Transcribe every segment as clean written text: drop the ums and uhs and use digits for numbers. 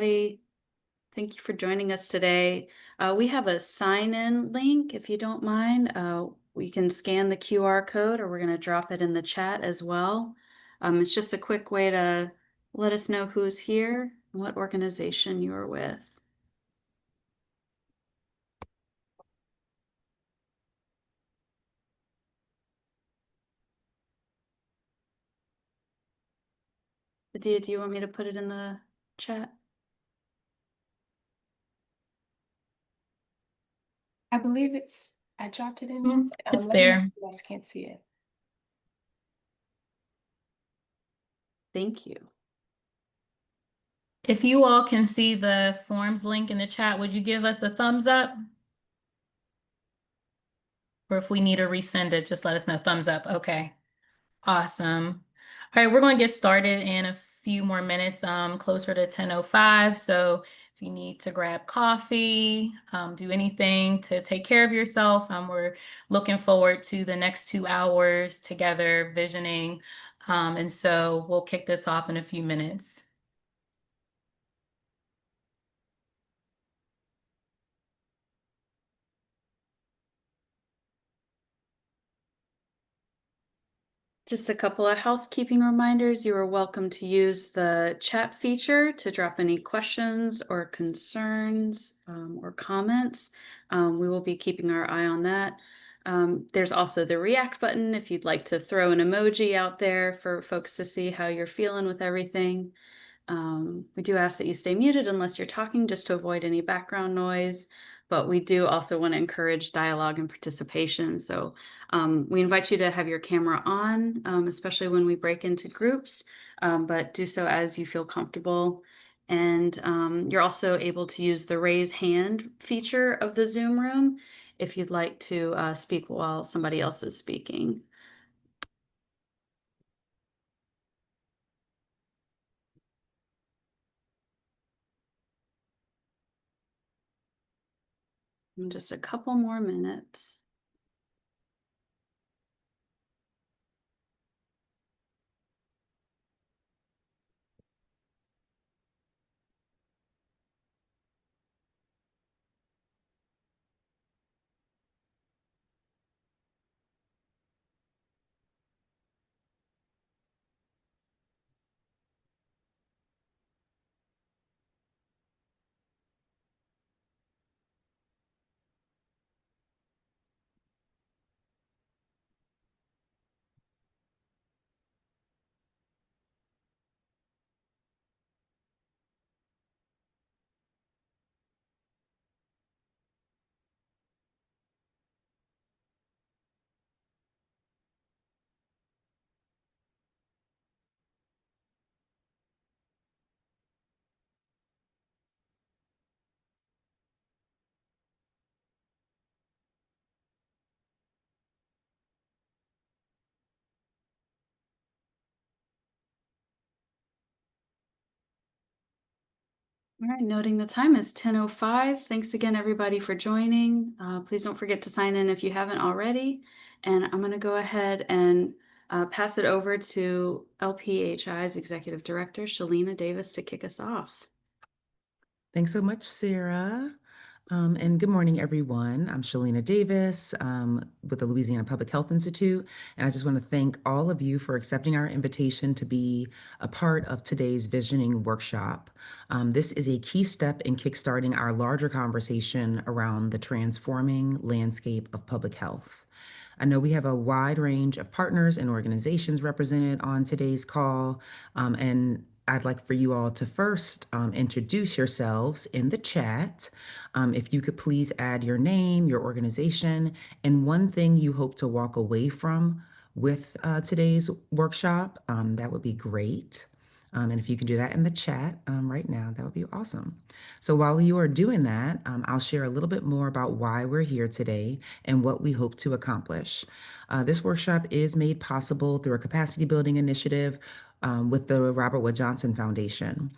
Thank you for joining us today. We have a sign-in link, if you don't mind. We can scan the QR code or we're going to drop it in the chat as well. It's just a quick way to let us know who's here and what organization you're with. Adia, do you want me to put it in the chat? I believe I dropped it in there. It's Let me know there. if you guys can't see it. Thank you. If you all can see the forms link in the chat, would you give us a thumbs up? Or if we need to resend it, just let us know. Thumbs up. Okay. Awesome. All right, we're going to get started in a few more minutes, closer to 10:05. So if you need to grab coffee, do anything to take care of yourself, we're looking forward to the next 2 hours together visioning. And so we'll kick this off in a few minutes. Just a couple of housekeeping reminders. You are welcome to use the chat feature to drop any questions or concerns or comments. We will be keeping our eye on that. There's also the react button if you'd like to throw an emoji out there for folks to see how you're feeling with everything. We do ask that you stay muted unless you're talking, just to avoid any background noise. But we do also want to encourage dialogue and participation. So we invite you to have your camera on, especially when we break into groups, but do so as you feel comfortable. And you're also able to use the raise hand feature of the Zoom room if you'd like to speak while somebody else is speaking. In just a couple more minutes. All right, noting the time is 10:05. Thanks again, everybody, for joining. Please don't forget to sign in if you haven't already. And I'm going to go ahead and pass it over to LPHI's Executive Director, Shalina Davis, to kick us off. Thanks so much, Sarah. And good morning, everyone. I'm Shalina Davis with the Louisiana Public Health Institute. And I just want to thank all of you for accepting our invitation to be a part of today's visioning workshop. This is a key step in kickstarting our larger conversation around the transforming landscape of public health. I know we have a wide range of partners and organizations represented on today's call, and I'd like for you all to first introduce yourselves in the chat. If you could please add your name, your organization, and one thing you hope to walk away from with today's workshop, that would be great. And if you can do that in the chat right now, that would be awesome. So while you are doing that, I'll share a little bit more about why we're here today and what we hope to accomplish. This workshop is made possible through a capacity building initiative with the Robert Wood Johnson Foundation.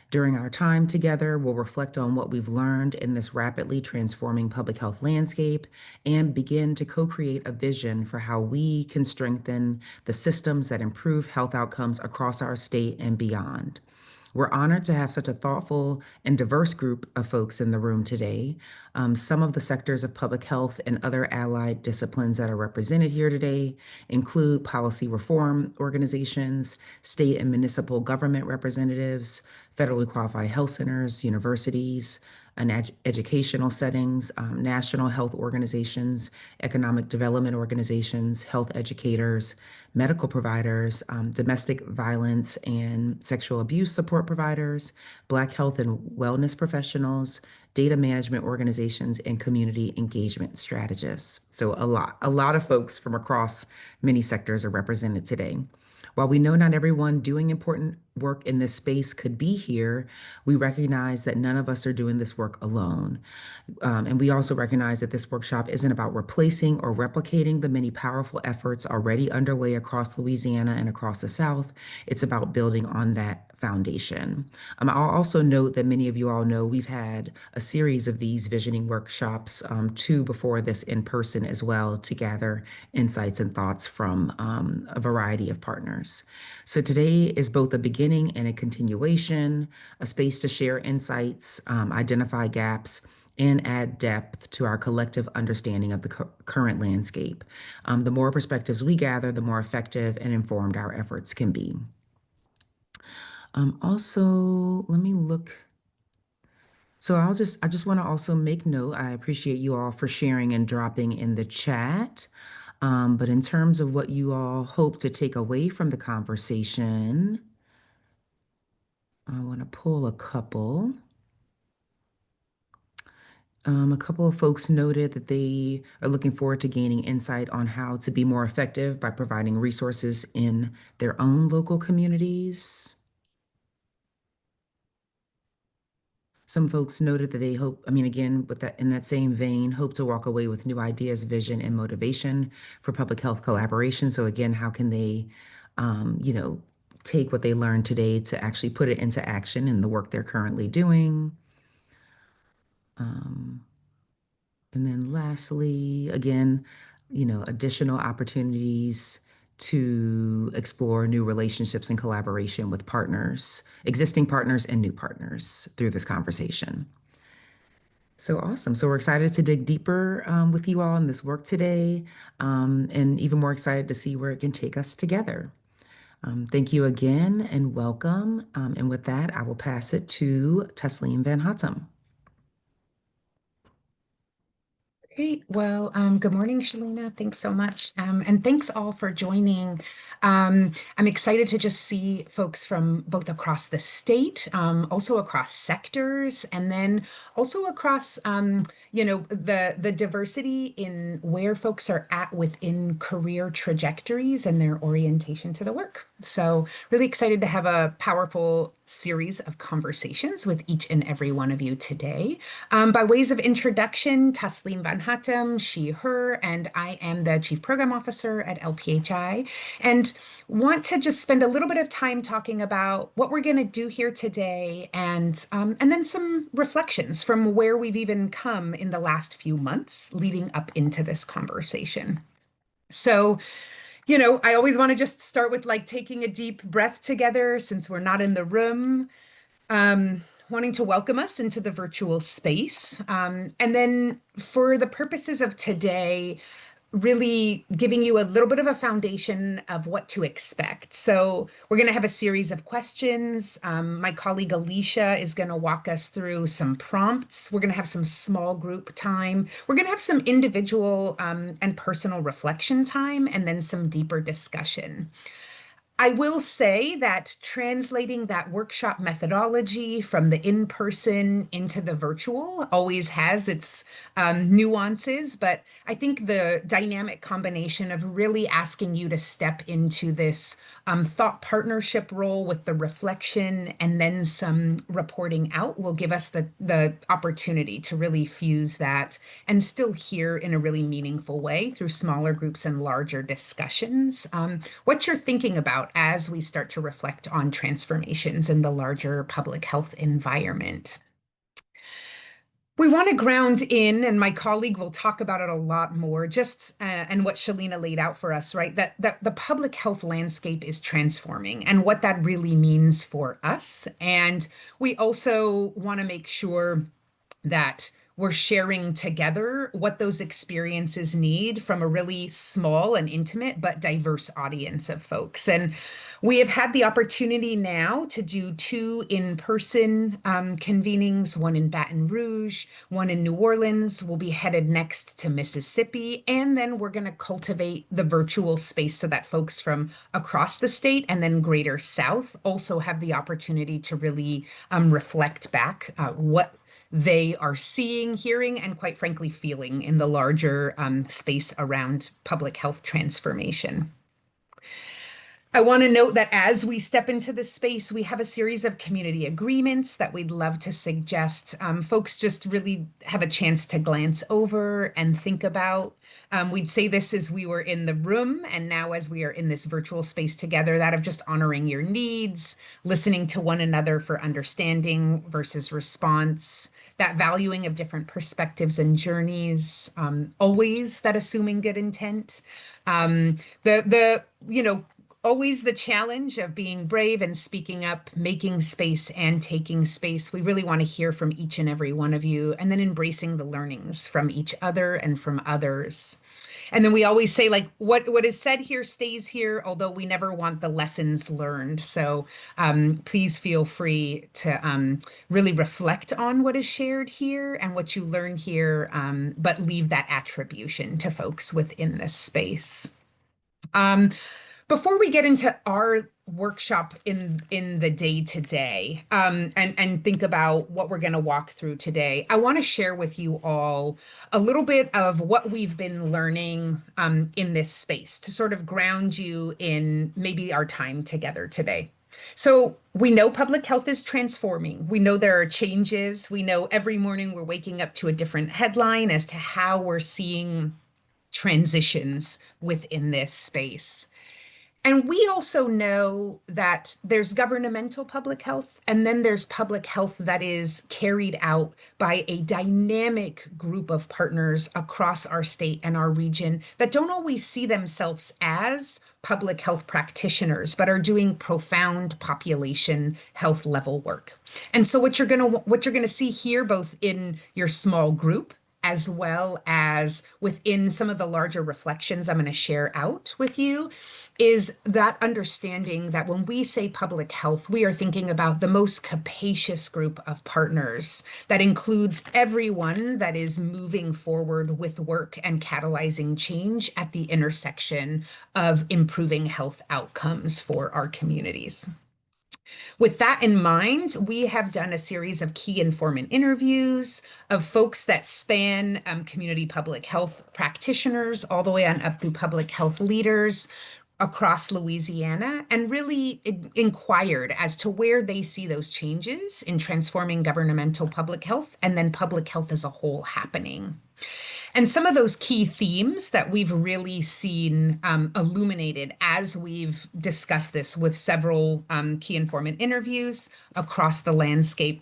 During our time together, we'll reflect on what we've learned in this rapidly transforming public health landscape and begin to co-create a vision for how we can strengthen the systems that improve health outcomes across our state and beyond. We're honored to have such a thoughtful and diverse group of folks in the room today. Some of the sectors of public health and other allied disciplines that are represented here today include policy reform organizations, state and municipal government representatives, federally qualified health centers, universities, and educational settings, national health organizations, economic development organizations, health educators, medical providers, domestic violence and sexual abuse support providers, Black health and wellness professionals, data management organizations, and community engagement strategists. So a lot of folks from across many sectors are represented today. While we know not everyone doing important work in this space could be here, we recognize that none of us are doing this work alone. And we also recognize that this workshop isn't about replacing or replicating the many powerful efforts already underway across Louisiana and across the South. It's about building on that foundation. I'll also note that many of you all know we've had a series of these visioning workshops, two before this in person as well, to gather insights and thoughts from a variety of partners. So today is both a beginning and a continuation, a space to share insights, identify gaps, and add depth to our collective understanding of the current landscape. The more perspectives we gather, the more effective and informed our efforts can be. Also, let me look. So I just want to also make note, I appreciate you all for sharing and dropping in the chat. But in terms of what you all hope to take away from the conversation, I want to pull a couple. A couple of folks noted that they are looking forward to gaining insight on how to be more effective by providing resources in their own local communities. Some folks noted that they hope, I mean, again, with that in that same vein, hope to walk away with new ideas, vision, and motivation for public health collaboration. So again, how can they, you know, take what they learned today to actually put it into action in the work they're currently doing? Um, And then lastly, again, you know, additional opportunities to explore new relationships and collaboration with partners, existing partners and new partners through this conversation. So awesome. So we're excited to dig deeper with you all in this work today, and even more excited to see where it can take us together. Thank you again and welcome. And with that, I will pass it to Tesleen Van Hattem. Great. Well, good morning, Shalina. Thanks so much. And thanks all for joining. I'm excited to just see folks from both across the state, also across sectors, and then also across, you know, the diversity in where folks are at within career trajectories and their orientation to the work. So really excited to have a powerful series of conversations with each and every one of you today. By ways of introduction, Taslim Van Hattem, she, her, and I am the Chief Program Officer at LPHI, and want to just spend a little bit of time talking about what we're going to do here today, and then some reflections from where we've even come in the last few months leading up into this conversation. So, you know, I always want to just start with like taking a deep breath together since we're not in the room, wanting to welcome us into the virtual space. And then for the purposes of today, really giving you a little bit of a foundation of what to expect. So we're going to have a series of questions. My colleague Alicia is going to walk us through some prompts. We're going to have some small group time. We're going to have some individual and personal reflection time, and then some deeper discussion. I will say that translating that workshop methodology from the in-person into the virtual always has its nuances, but I think the dynamic combination of really asking you to step into this thought partnership role with the reflection and then some reporting out will give us the opportunity to really fuse that and still hear in a really meaningful way through smaller groups and larger discussions. What you're thinking about as we start to reflect on transformations in the larger public health environment. We want to ground in, and my colleague will talk about it a lot more, just and what Shalina laid out for us, right? That the public health landscape is transforming and what that really means for us. And we also want to make sure that we're sharing together what those experiences need from a really small and intimate but diverse audience of folks. And we have had the opportunity now to do two in-person convenings, one in Baton Rouge, one in New Orleans. We'll be headed next to Mississippi, and then we're going to cultivate the virtual space so that folks from across the state and then greater South also have the opportunity to really reflect back what they are seeing, hearing, and quite frankly, feeling in the larger space around public health transformation. I want to note that as we step into this space, we have a series of community agreements that we'd love to suggest folks just really have a chance to glance over and think about. We'd say this as we were in the room, and now as we are in this virtual space together, that of just honoring your needs, listening to one another for understanding versus response, that valuing of different perspectives and journeys, always that assuming good intent. Always the challenge of being brave and speaking up, making space and taking space. We really want to hear from each and every one of you, and then embracing the learnings from each other and from others. And then we always say, like, what is said here stays here, although we never want the lessons learned. So please feel free to really reflect on what is shared here and what you learn here, but leave that attribution to folks within this space. Before we get into our workshop in the day to day, and think about what we're going to walk through today, I want to share with you all a little bit of what we've been learning in this space to sort of ground you in maybe our time together today. So we know public health is transforming. We know there are changes. We know every morning we're waking up to a different headline as to how we're seeing transitions within this space. And we also know that there's governmental public health, and then there's public health that is carried out by a dynamic group of partners across our state and our region that don't always see themselves as public health practitioners, but are doing profound population health level work. And so what you're going to see here, both in your small group as well as within some of the larger reflections I'm going to share out with you, is that understanding that when we say public health, we are thinking about the most capacious group of partners that includes everyone that is moving forward with work and catalyzing change at the intersection of improving health outcomes for our communities. With that in mind, we have done a series of key informant interviews of folks that span community public health practitioners all the way on up through public health leaders across Louisiana, and really inquired as to where they see those changes in transforming governmental public health and then public health as a whole happening. And some of those key themes that we've really seen illuminated as we've discussed this with several key informant interviews across the landscape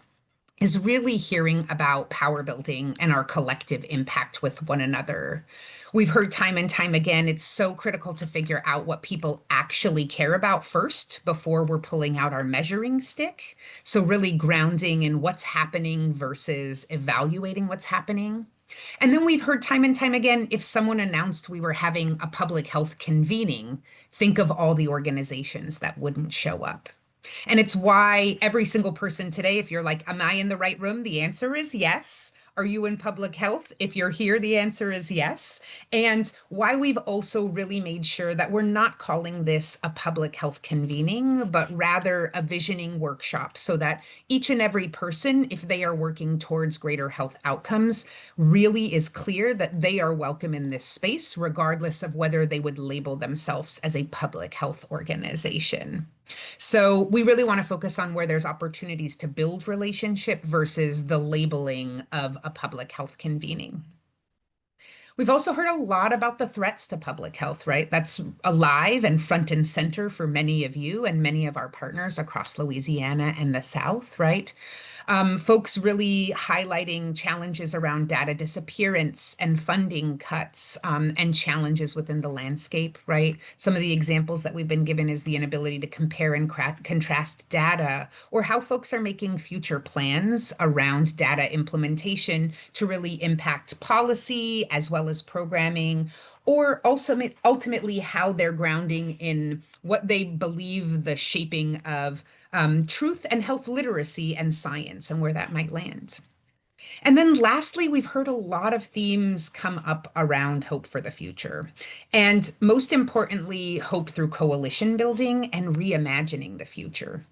is really hearing about power building and our collective impact with one another. We've heard time and time again, it's so critical to figure out what people actually care about first before we're pulling out our measuring stick. So really grounding in what's happening versus evaluating what's happening. And then we've heard time and time again, if someone announced we were having a public health convening, think of all the organizations that wouldn't show up. And it's why every single person today, if you're like, am I in the right room? The answer is yes. Are you in public health? If you're here, the answer is yes. And why we've also really made sure that we're not calling this a public health convening, but rather a visioning workshop so that each and every person, if they are working towards greater health outcomes, really is clear that they are welcome in this space, regardless of whether they would label themselves as a public health organization. So we really want to focus on where there's opportunities to build relationship versus the labeling of a public health convening. We've also heard a lot about the threats to public health, right? That's alive and front and center for many of you and many of our partners across Louisiana and the South, right? Folks really highlighting challenges around data disappearance and funding cuts, and challenges within the landscape, right? Some of the examples that we've been given is the inability to compare and contrast data, or how folks are making future plans around data implementation to really impact policy as well as programming, or also ultimately how they're grounding in what they believe the shaping of truth and health literacy and science and where that might land. And then lastly, we've heard a lot of themes come up around hope for the future. And most importantly, hope through coalition building and reimagining the future.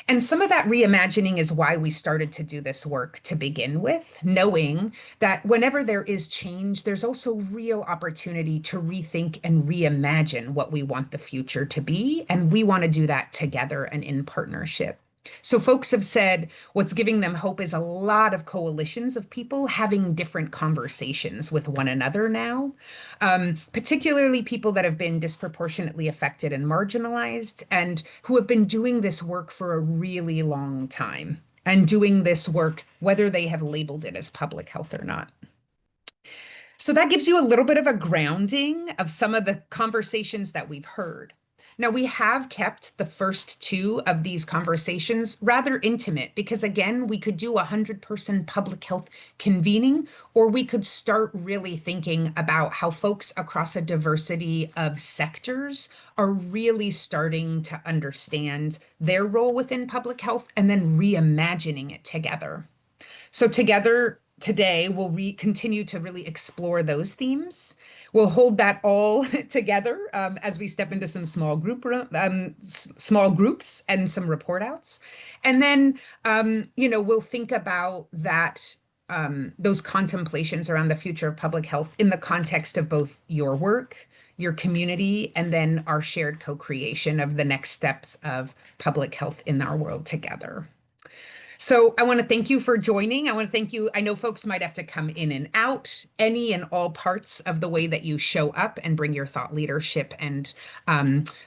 And some of that reimagining is why we started to do this work to begin with, knowing that whenever there is change, there's also real opportunity to rethink and reimagine what we want the future to be. And we want to do that together and in partnership. So, folks have said what's giving them hope is a lot of coalitions of people having different conversations with one another now, particularly people that have been disproportionately affected and marginalized and who have been doing this work for a really long time and doing this work, whether they have labeled it as public health or not. So that gives you a little bit of a grounding of some of the conversations that we've heard. Now, we have kept the first two of these conversations rather intimate because, again, we could do a 100-person public health convening, or we could start really thinking about how folks across a diversity of sectors are really starting to understand their role within public health and then reimagining it together. So together today, we'll continue to really explore those themes. We'll hold that all together as we step into some small small groups and some report outs. And then, we'll think about that, those contemplations around the future of public health in the context of both your work, your community, and then our shared co-creation of the next steps of public health in our world together. So I want to thank you for joining. I want to thank you. I know folks might have to come in and out, any and all parts of the way that you show up and bring your thought leadership and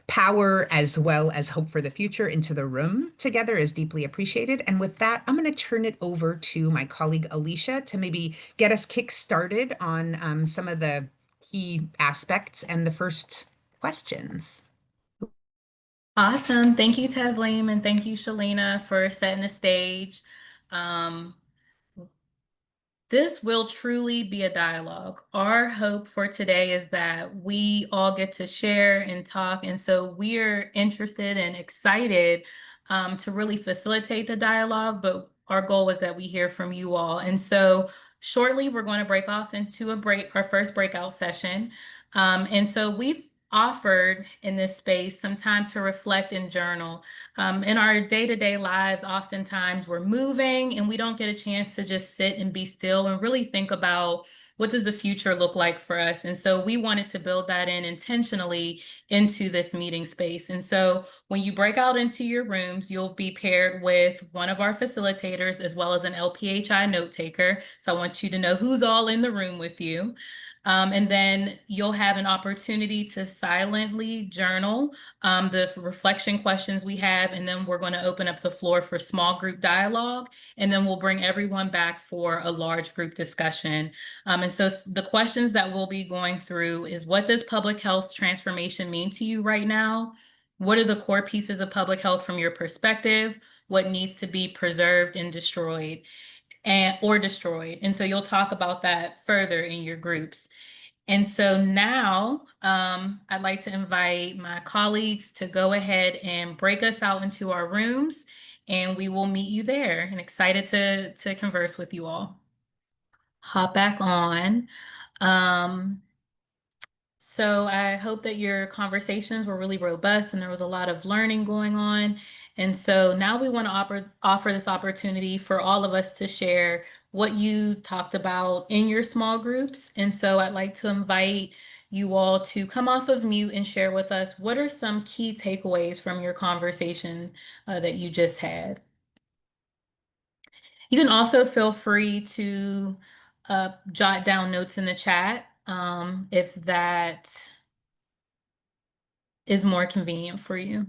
power, as well as hope for the future, into the room together is deeply appreciated. And with that, I'm going to turn it over to my colleague Alicia to maybe get us kick-started on some of the key aspects and the first questions. Awesome. Thank you, Taslim, and thank you, Shalina, for setting the stage. This will truly be a dialogue. Our hope for today is that we all get to share and talk. And so we're interested and excited to really facilitate the dialogue, but our goal was that we hear from you all. And so shortly, we're going to break off into our first breakout session. And so we've offered in this space some time to reflect and journal. In our day-to-day lives, oftentimes we're moving and we don't get a chance to just sit and be still and really think about what does the future look like for us. And so we wanted to build that in intentionally into this meeting space. And so when you break out into your rooms, you'll be paired with one of our facilitators as well as an LPHI note taker. So I want you to know who's all in the room with you. And then you'll have an opportunity to silently journal the reflection questions we have, and then we're going to open up the floor for small group dialogue, and then we'll bring everyone back for a large group discussion. And so the questions that we'll be going through is, what does public health transformation mean to you right now? What are the core pieces of public health from your perspective? What needs to be preserved and destroyed? Or destroyed. And so you'll talk about that further in your groups. And so now I'd like to invite my colleagues to go ahead and break us out into our rooms, and we will meet you there, and excited to converse with you all. Hop back on. So I hope that your conversations were really robust and there was a lot of learning going on. And so now we want to offer this opportunity for all of us to share what you talked about in your small groups. And so I'd like to invite you all to come off of mute and share with us, what are some key takeaways from your conversation that you just had? You can also feel free to jot down notes in the chat if that is more convenient for you.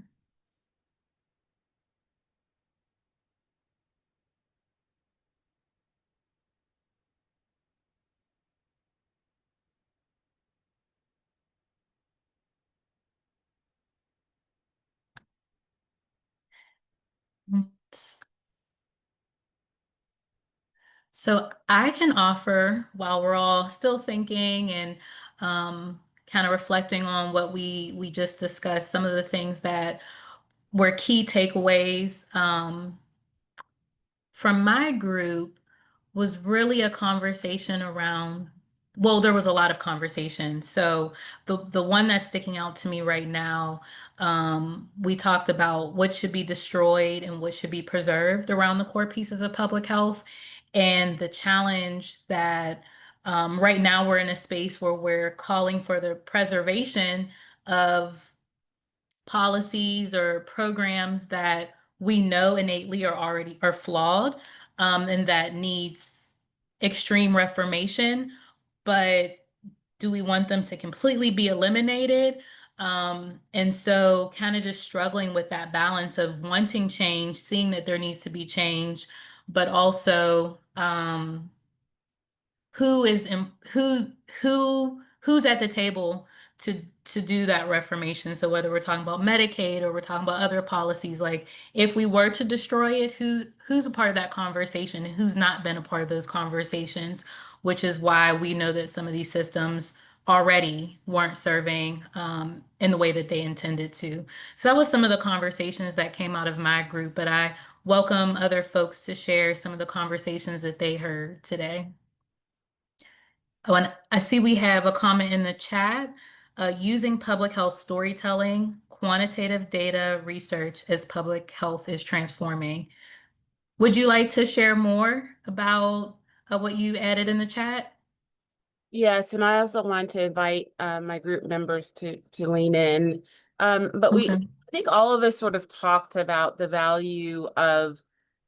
Mm. So I can offer while we're all still thinking and kind of reflecting on what we just discussed, some of the things that were key takeaways. From my group was really a conversation around, well, there was a lot of conversation. So the one that's sticking out to me right now, we talked about what should be destroyed and what should be preserved around the core pieces of public health, and the challenge that right now we're in a space where we're calling for the preservation of policies or programs that we know innately are flawed, and that needs extreme reformation, but do we want them to completely be eliminated? And so kind of just struggling with that balance of wanting change, seeing that there needs to be change, but also who is in, who's at the table to do that reformation. So whether we're talking about Medicaid or we're talking about other policies, like if we were to destroy it, who's a part of that conversation and who's not been a part of those conversations, which is why we know that some of these systems already weren't serving in the way that they intended to. So that was some of the conversations that came out of my group, but I welcome other folks to share some of the conversations that they heard today. Oh, and I see we have a comment in the chat. Using public health storytelling, quantitative data research as public health is transforming. Would you like to share more about what you added in the chat? Yes, and I also want to invite my group members to lean in. But Okay. I think all of us sort of talked about the value of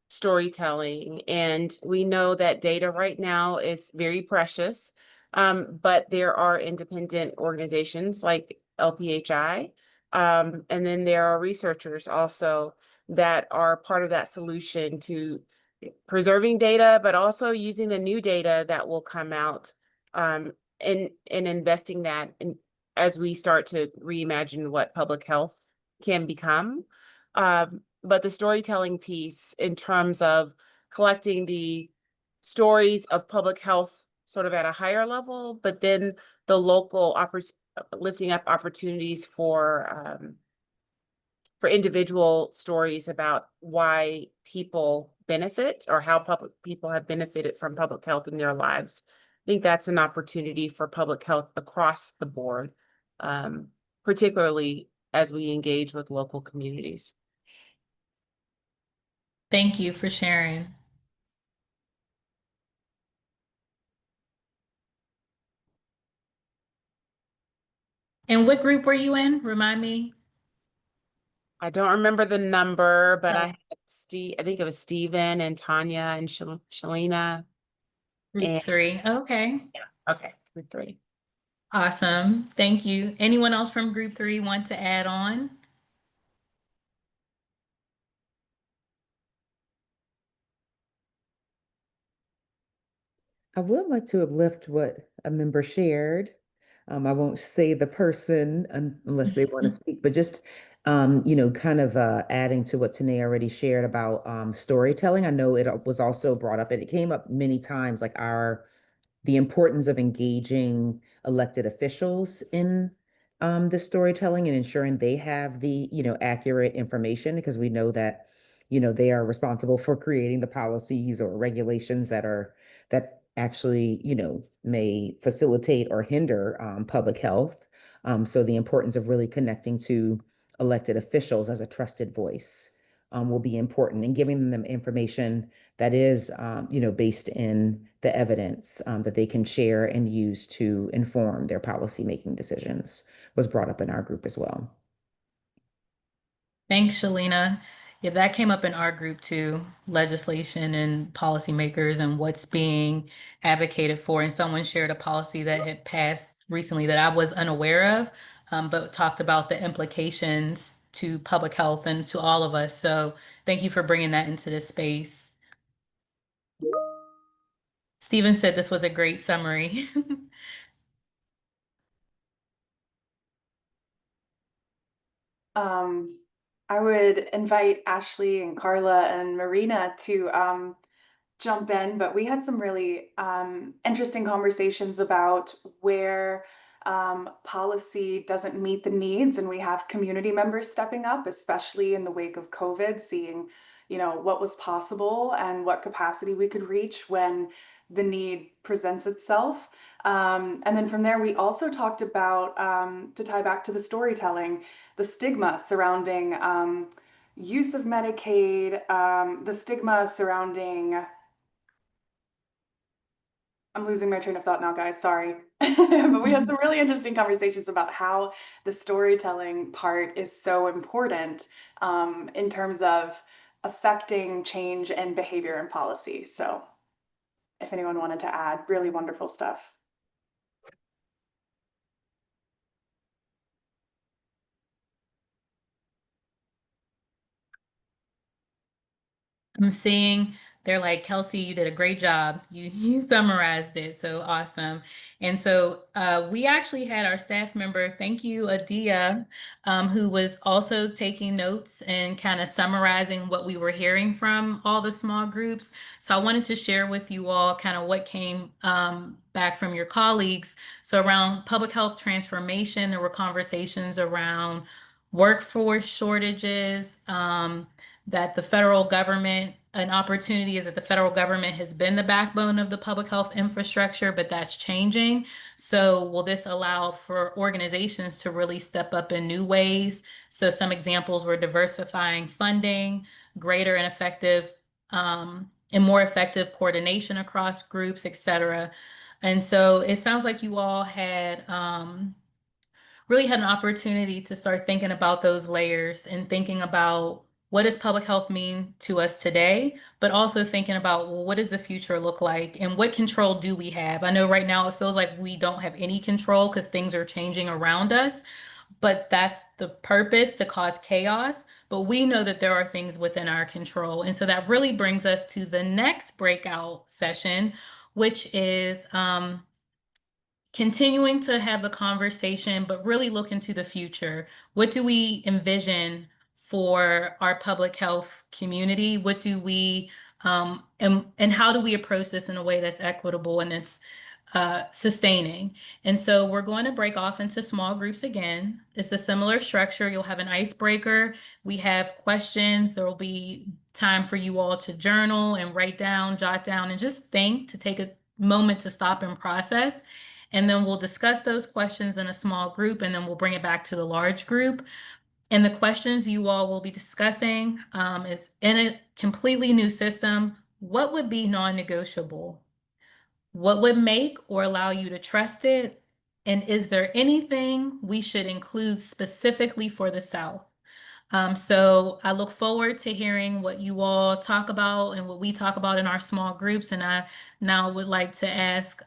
storytelling, and we know that data right now is very precious. But there are independent organizations like LPHI, and then there are researchers also that are part of that solution to preserving data, but also using the new data that will come out, and investing that in as we start to reimagine what public health can become. But the storytelling piece in terms of collecting the stories of public health sort of at a higher level, but then the local lifting up opportunities for individual stories about why people benefit or how public people have benefited from public health in their lives. I think that's an opportunity for public health across the board, particularly as we engage with local communities. Thank you for sharing. And what group were you in? Remind me. I don't remember the number, but I Oh, had I think it was Stephen and Tanya and Shalina. group And 3. Okay. yeah, okay, group 3. Awesome. Thank you. Anyone else from group 3 want to add on? I would like to uplift what a member shared. I won't say the person unless they want to speak, but just kind of adding to what Tanae already shared about storytelling. I know it was also brought up, and it came up many times, like the importance of engaging elected officials in the storytelling and ensuring they have the accurate information, because we know that they are responsible for creating the policies or regulations that actually may facilitate or hinder public health. So the importance of really connecting to elected officials as a trusted voice will be important, and giving them information that is, based in the evidence that they can share and use to inform their policymaking decisions was brought up in our group as well. Thanks, Shalina. Yeah, that came up in our group too, legislation and policymakers and what's being advocated for. And someone shared a policy that had passed recently that I was unaware of, but talked about the implications to public health and to all of us. So thank you for bringing that into this space. Stephen said this was a great summary. Um, I would invite Ashley and Carla and Marina to jump in, but we had some really interesting conversations about where policy doesn't meet the needs, and we have community members stepping up, especially in the wake of COVID, seeing, what was possible and what capacity we could reach when the need presents itself. And then from there, we also talked about, to tie back to the storytelling, the stigma surrounding use of Medicaid, the stigma surrounding, I'm losing my train of thought now, guys. Sorry. But we had some really interesting conversations about how the storytelling part is so important in terms of affecting change and behavior and policy. So, if anyone wanted to add, really wonderful stuff. I'm seeing they're like, Kelsey, you did a great job. You summarized it. So awesome. And so we actually had our staff member, thank you, Adia, who was also taking notes and kind of summarizing what we were hearing from all the small groups. So I wanted to share with you all kind of what came back from your colleagues. So around public health transformation, there were conversations around workforce shortages, that the federal government, an opportunity is that the federal government has been the backbone of the public health infrastructure, but that's changing. So will this allow for organizations to really step up in new ways? So some examples were diversifying funding, greater and effective and more effective coordination across groups, et cetera. And so it sounds like you all had really had an opportunity to start thinking about those layers and thinking about what does public health mean to us today, but also thinking about, well, what does the future look like and what control do we have? I know right now it feels like we don't have any control because things are changing around us, but that's the purpose, to cause chaos. But we know that there are things within our control. And so that really brings us to the next breakout session, which is continuing to have a conversation, but really look into the future. What do we envision for our public health community? What do we, and how do we approach this in a way that's equitable and it's sustaining? And so we're going to break off into small groups again. It's a similar structure. You'll have an icebreaker. We have questions. There will be time for you all to journal and write down, jot down, and just think, to take a moment to stop and process. And then we'll discuss those questions in a small group, and then we'll bring it back to the large group. And the questions you all will be discussing is, in a completely new system, what would be non-negotiable? What would make or allow you to trust it? And is there anything we should include specifically for the South? So I look forward to hearing what you all talk about and what we talk about in our small groups. And I now would like to ask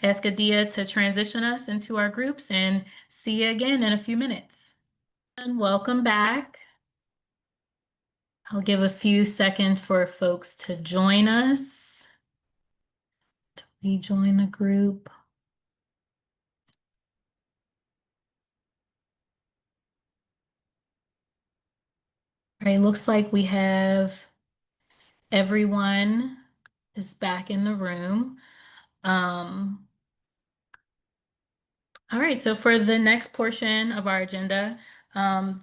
Adia to transition us into our groups, and see you again in a few minutes. And welcome back. I'll give a few seconds for folks to join us, to rejoin the group. All right, looks like we have everyone is back in the room. All right, so for the next portion of our agenda,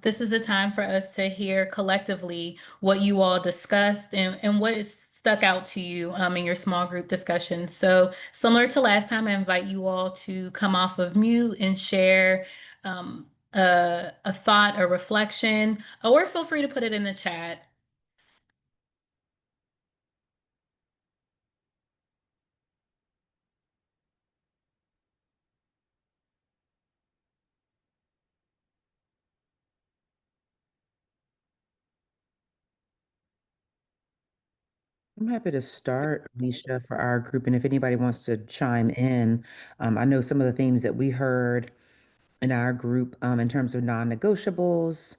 this is a time for us to hear collectively what you all discussed and what is stuck out to you in your small group discussion. So similar to last time, I invite you all to come off of mute and share a thought, a reflection, or feel free to put it in the chat. I'm happy to start, Alicia, for our group. And if anybody wants to chime in, I know some of the themes that we heard in our group in terms of non-negotiables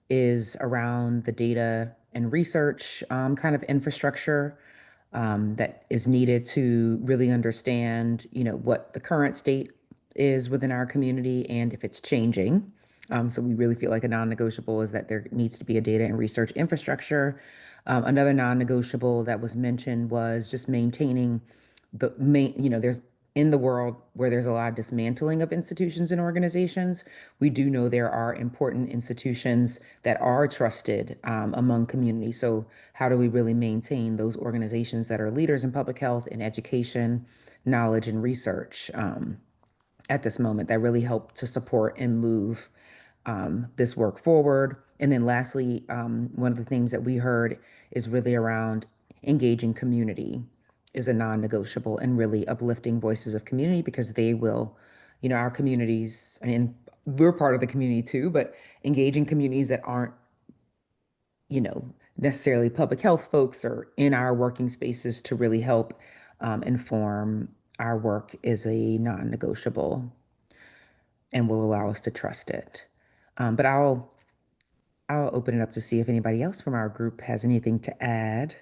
is around the data and research kind of infrastructure that is needed to really understand, what the current state is within our community and if it's changing. So we really feel like a non-negotiable is that there needs to be a data and research infrastructure. Another non-negotiable that was mentioned was just maintaining the main, there's in the world where there's a lot of dismantling of institutions and organizations, we do know there are important institutions that are trusted among communities. So how do we really maintain those organizations that are leaders in public health and education, knowledge, and research at this moment that really help to support and move this work forward? And then lastly, one of the things that we heard is really around engaging community is a non-negotiable, and really uplifting voices of community, because they will, our communities, I mean, we're part of the community too, but engaging communities that aren't, necessarily public health folks or in our working spaces to really help inform our work is a non-negotiable and will allow us to trust it. But I'll open it up to see if anybody else from our group has anything to add.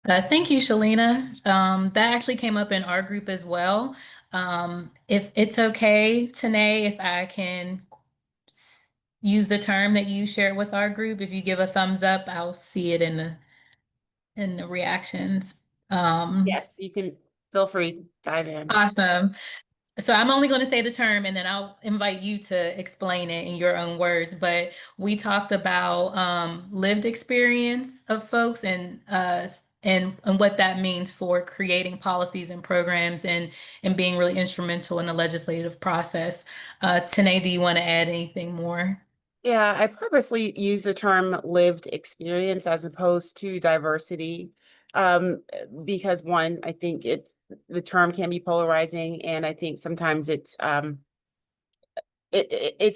Thank you, Shalina. That actually came up in our group as well. If it's okay, Tanae, if I can use the term that you shared with our group, if you give a thumbs up, I'll see it in the reactions. Yes, you can feel free, dive in. Awesome. So I'm only going to say the term and then I'll invite you to explain it in your own words. But we talked about lived experience of folks and what that means for creating policies and programs and being really instrumental in the legislative process. Tanae, do you want to add anything more? Yeah, I purposely use the term lived experience as opposed to diversity. Because one, I think the term can be polarizing, and I think sometimes it's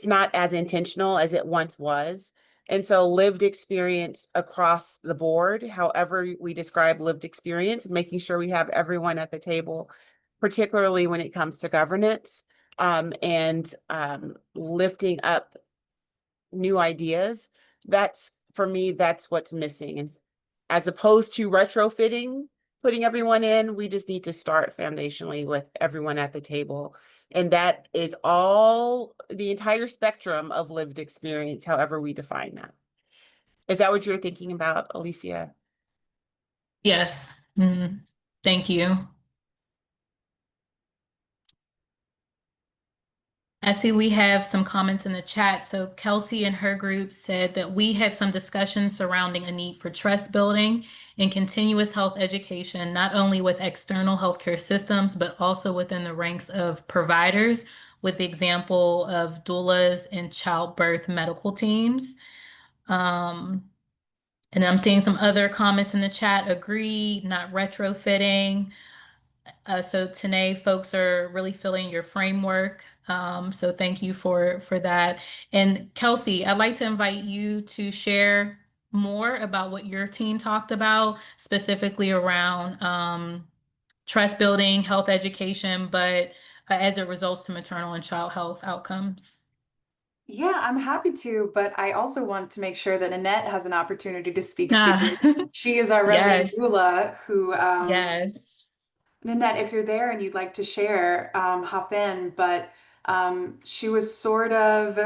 not as intentional as it once was. And so lived experience across the board, however we describe lived experience, making sure we have everyone at the table, particularly when it comes to governance, and lifting up new ideas. That's, for me, that's what's missing. And as opposed to retrofitting, putting everyone in, we just need to start foundationally with everyone at the table. And that is all, the entire spectrum of lived experience, however we define that. Is that what you're thinking about, Alicia? Yes. Mhm. Thank you. I see we have some comments in the chat. So Kelsey and her group said that we had some discussion surrounding a need for trust building and continuous health education, not only with external healthcare systems, but also within the ranks of providers, with the example of doulas and childbirth medical teams. And I'm seeing some other comments in the chat. Agree, not retrofitting. So Tanae, folks are really feeling your framework. So thank you for that. And Kelsey, I'd like to invite you to share more about what your team talked about, specifically around trust building, health education, but as it results to maternal and child health outcomes. Yeah, I'm happy to, but I also want to make sure that Annette has an opportunity to speak too. Ah, She is our resident yes, doula who yes. Nanette, if you're there and you'd like to share, hop in. But she was sort of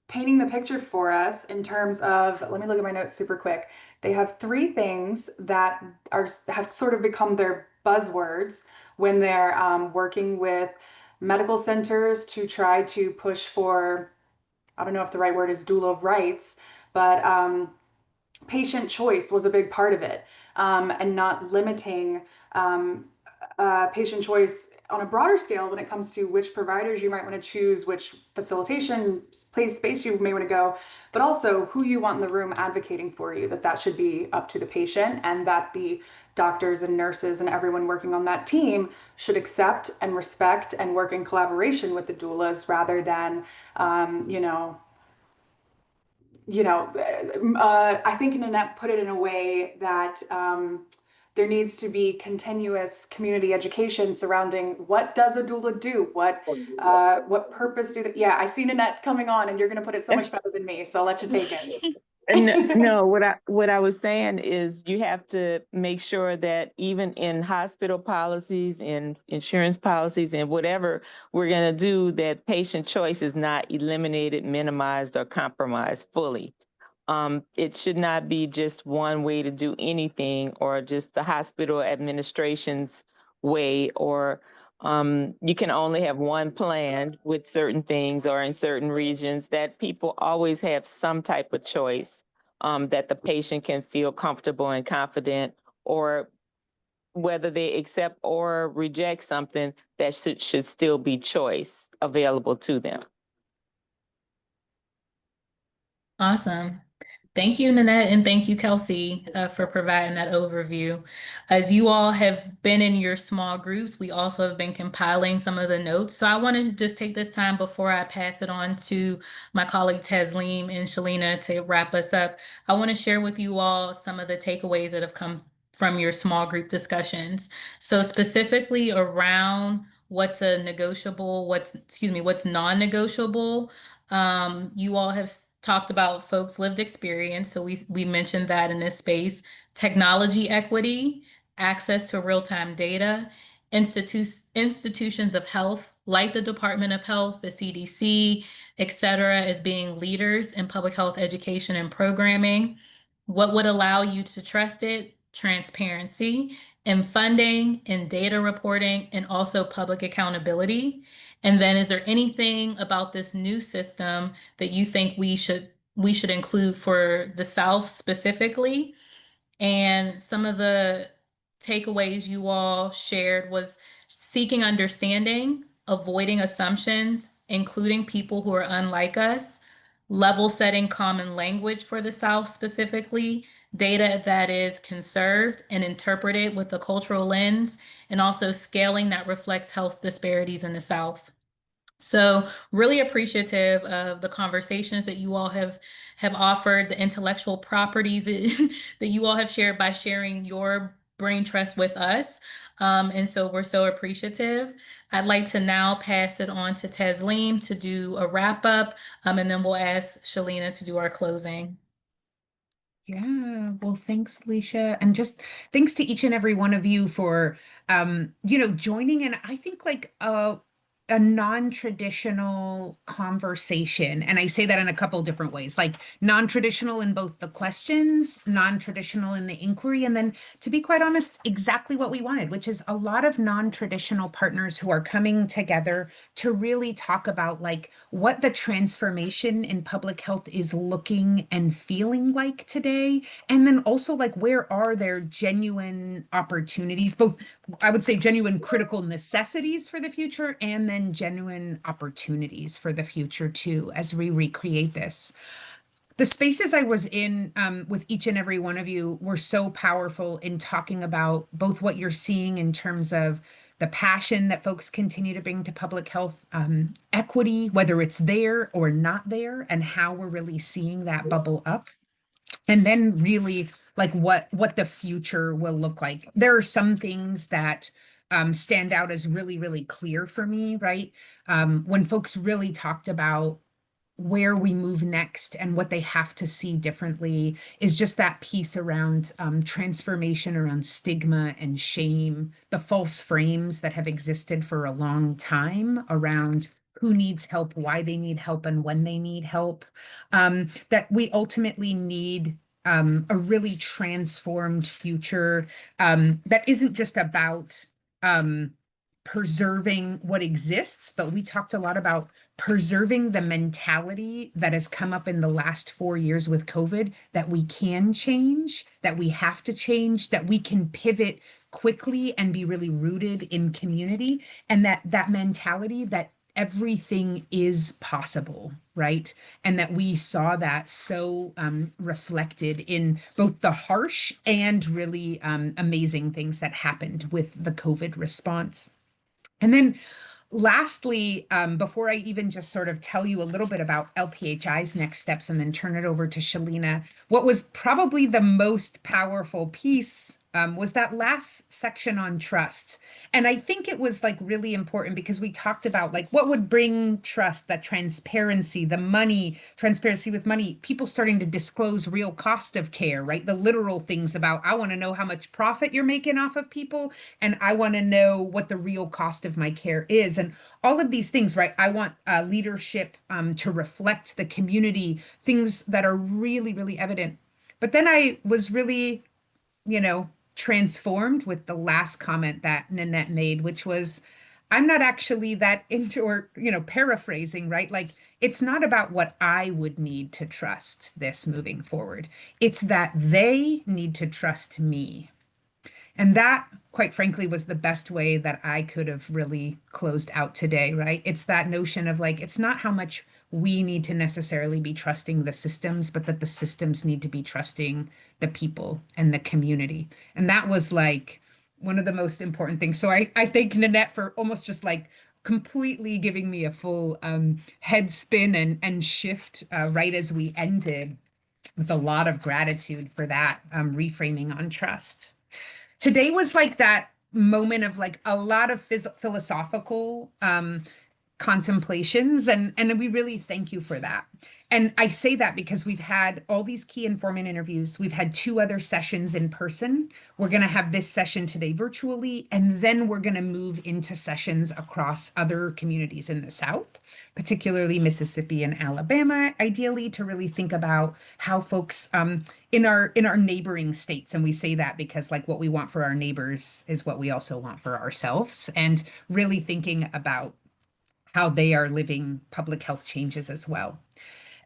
painting the picture for us in terms of, let me look at my notes super quick. They have three things that have sort of become their buzzwords when they're working with medical centers to try to push for, I don't know if the right word is doula rights, but patient choice was a big part of it, and not limiting um, patient choice on a broader scale when it comes to which providers you might want to choose, which facilitation place space you may want to go, but also who you want in the room advocating for you, that should be up to the patient, and that the doctors and nurses and everyone working on that team should accept and respect and work in collaboration with the doulas rather than um, you know I think Nanette put it in a way that there needs to be continuous community education surrounding what does a doula do? What purpose do they? Yeah, I see Nanette coming on, and you're going to put it so much better than me. So I'll let you take it. No, what I was saying is you have to make sure that even in hospital policies, in insurance policies, and whatever we're going to do, that patient choice is not eliminated, minimized, or compromised fully. It should not be just one way to do anything, or just the hospital administration's way, or you can only have one plan with certain things, or in certain regions, that people always have some type of choice, that the patient can feel comfortable and confident, or whether they accept or reject something, that should still be choice available to them. Awesome. Thank you, Nanette, and thank you, Kelsey, for providing that overview. As you all have been in your small groups, we also have been compiling some of the notes. So I want to just take this time before I pass it on to my colleague Tasleem and Shalina to wrap us up. I want to share with you all some of the takeaways that have come from your small group discussions. So specifically around what's a negotiable, what's non-negotiable. You all have talked about folks' lived experience, so we mentioned that in this space. Technology equity, access to real-time data, institutions of health, like the Department of Health, the CDC, et cetera, as being leaders in public health education and programming. What would allow you to trust it? Transparency in funding, in data reporting, and also public accountability. And then is there anything about this new system that you think we should include for the South specifically? And some of the takeaways you all shared was seeking understanding, avoiding assumptions, including people who are unlike us, level setting common language for the South specifically, data that is conserved and interpreted with a cultural lens, and also scaling that reflects health disparities in the South. So really appreciative of the conversations that you all have offered, the intellectual properties that you all have shared by sharing your brain trust with us. And so we're so appreciative. I'd like to now pass it on to Tasleem to do a wrap up, and then we'll ask Shalina to do our closing. Yeah, well, thanks, Alicia. And just thanks to each and every one of you for joining in. I think like a non-traditional conversation. And I say that in a couple different ways, like non-traditional in both the questions, non-traditional in the inquiry, and then to be quite honest, exactly what we wanted, which is a lot of non-traditional partners who are coming together to really talk about like what the transformation in public health is looking and feeling like today. And then also like where are there genuine opportunities, both I would say genuine critical necessities for the future and then genuine opportunities for the future too, as we recreate this. The spaces I was in with each and every one of you were so powerful in talking about both what you're seeing in terms of the passion that folks continue to bring to public health equity, whether it's there or not there, and how we're really seeing that bubble up. And then really like what the future will look like. There are some things that stand out as really, really clear for me, right? When folks really talked about where we move next and what they have to see differently is just that piece around transformation, around stigma and shame, the false frames that have existed for a long time around who needs help, why they need help, and when they need help. That we ultimately need a really transformed future that isn't just about preserving what exists, but we talked a lot about preserving the mentality that has come up in the last 4 years with COVID, that we can change, that we have to change, that we can pivot quickly and be really rooted in community, and that mentality that everything is possible, right? And that we saw that so reflected in both the harsh and really amazing things that happened with the COVID response. And then lastly, before I even just sort of tell you a little bit about LPHI's next steps and then turn it over to Shalina, what was probably the most powerful piece was that last section on trust. And I think it was like really important because we talked about like what would bring trust, that transparency, the money, transparency with money, people starting to disclose real cost of care, right? The literal things about, I want to know how much profit you're making off of people, and I want to know what the real cost of my care is. And all of these things, right? I want leadership to reflect the community, things that are really, really evident. But then I was really, transformed with the last comment that Nanette made, which was, I'm not actually that into, or, paraphrasing, right? Like, it's not about what I would need to trust this moving forward. It's that they need to trust me. And that, quite frankly, was the best way that I could have really closed out today, right? It's that notion of like, it's not how much we need to necessarily be trusting the systems, but that the systems need to be trusting the people and the community. And that was like one of the most important things. So I thank Nanette for almost just like completely giving me a full head spin and shift right as we ended, with a lot of gratitude for that reframing on trust. Today was like that moment of like a lot of philosophical contemplations, and we really thank you for that. And I say that because we've had all these key informant interviews. We've had 2 other sessions in person. We're going to have this session today virtually, and then we're going to move into sessions across other communities in the South, particularly Mississippi and Alabama, ideally to really think about how folks in our neighboring states, and we say that because like what we want for our neighbors is what we also want for ourselves, and really thinking about how they are living public health changes as well.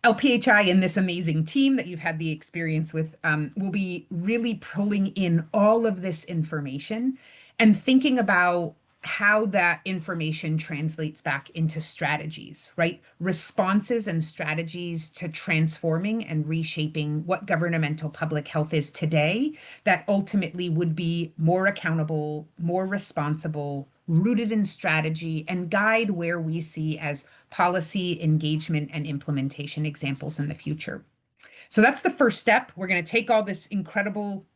LPHI and this amazing team that you've had the experience with will be really pulling in all of this information and thinking about how that information translates back into strategies, right? Responses and strategies to transforming and reshaping what governmental public health is today that ultimately would be more accountable, more responsible, rooted in strategy, and guide where we see as policy, engagement, and implementation examples in the future. So that's the first step. We're going to take all this incredible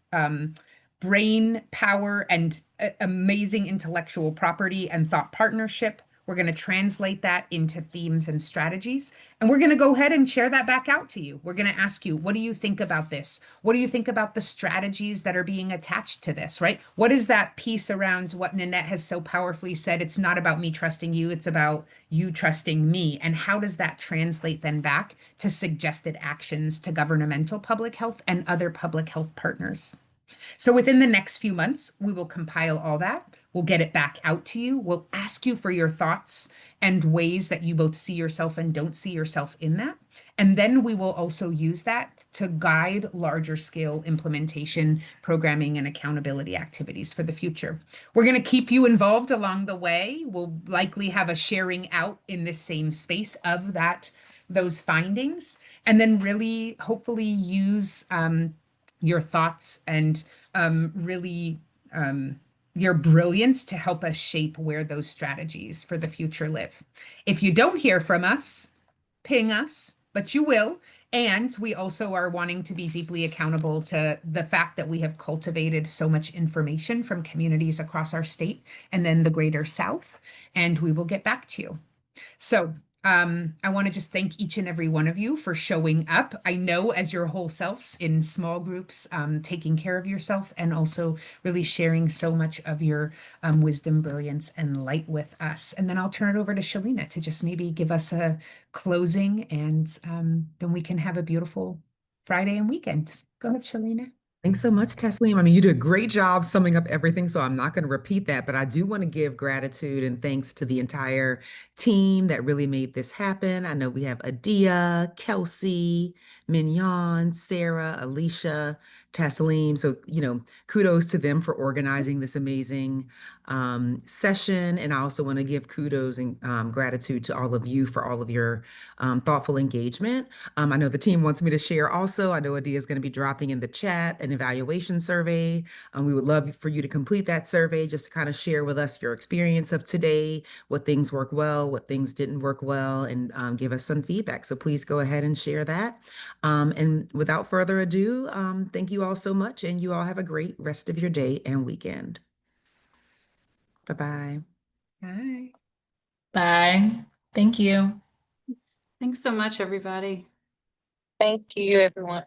brain power and amazing intellectual property and thought partnership. We're going to translate that into themes and strategies. And we're going to go ahead and share that back out to you. We're going to ask you, what do you think about this? What do you think about the strategies that are being attached to this, right? What is that piece around what Nanette has so powerfully said? It's not about me trusting you, it's about you trusting me. And how does that translate then back to suggested actions to governmental public health and other public health partners? So within the next few months, we will compile all that. We'll get it back out to you. We'll ask you for your thoughts and ways that you both see yourself and don't see yourself in that. And then we will also use that to guide larger scale implementation, programming, and accountability activities for the future. We're going to keep you involved along the way. We'll likely have a sharing out in this same space of those findings, and then really hopefully use your thoughts and really your brilliance to help us shape where those strategies for the future live. If you don't hear from us, ping us, but you will. And we also are wanting to be deeply accountable to the fact that we have cultivated so much information from communities across our state and then the greater South, and we will get back to you. So I want to just thank each and every one of you for showing up. I know as your whole selves in small groups, taking care of yourself and also really sharing so much of your wisdom, brilliance, and light with us. And then I'll turn it over to Shalina to just maybe give us a closing, and then we can have a beautiful Friday and weekend. Go ahead, Shalina. Thanks so much, Taslim. I mean, you did a great job summing up everything, so I'm not going to repeat that, but I do want to give gratitude and thanks to the entire team that really made this happen. I know we have Adia, Kelsey, Mignon, Sarah, Alicia, Taslim. So, kudos to them for organizing this amazing session. And I also want to give kudos and gratitude to all of you for all of your thoughtful engagement. I know the team wants me to share also. I know Adia is going to be dropping in the chat an evaluation survey. We would love for you to complete that survey just to kind of share with us your experience of today, what things worked well, what things didn't work well, and give us some feedback. So please go ahead and share that. And without further ado, thank you you all so much, and you all have a great rest of your day and weekend. Bye-bye. Bye. Bye. Thank you. Thanks so much, everybody. Thank you, everyone.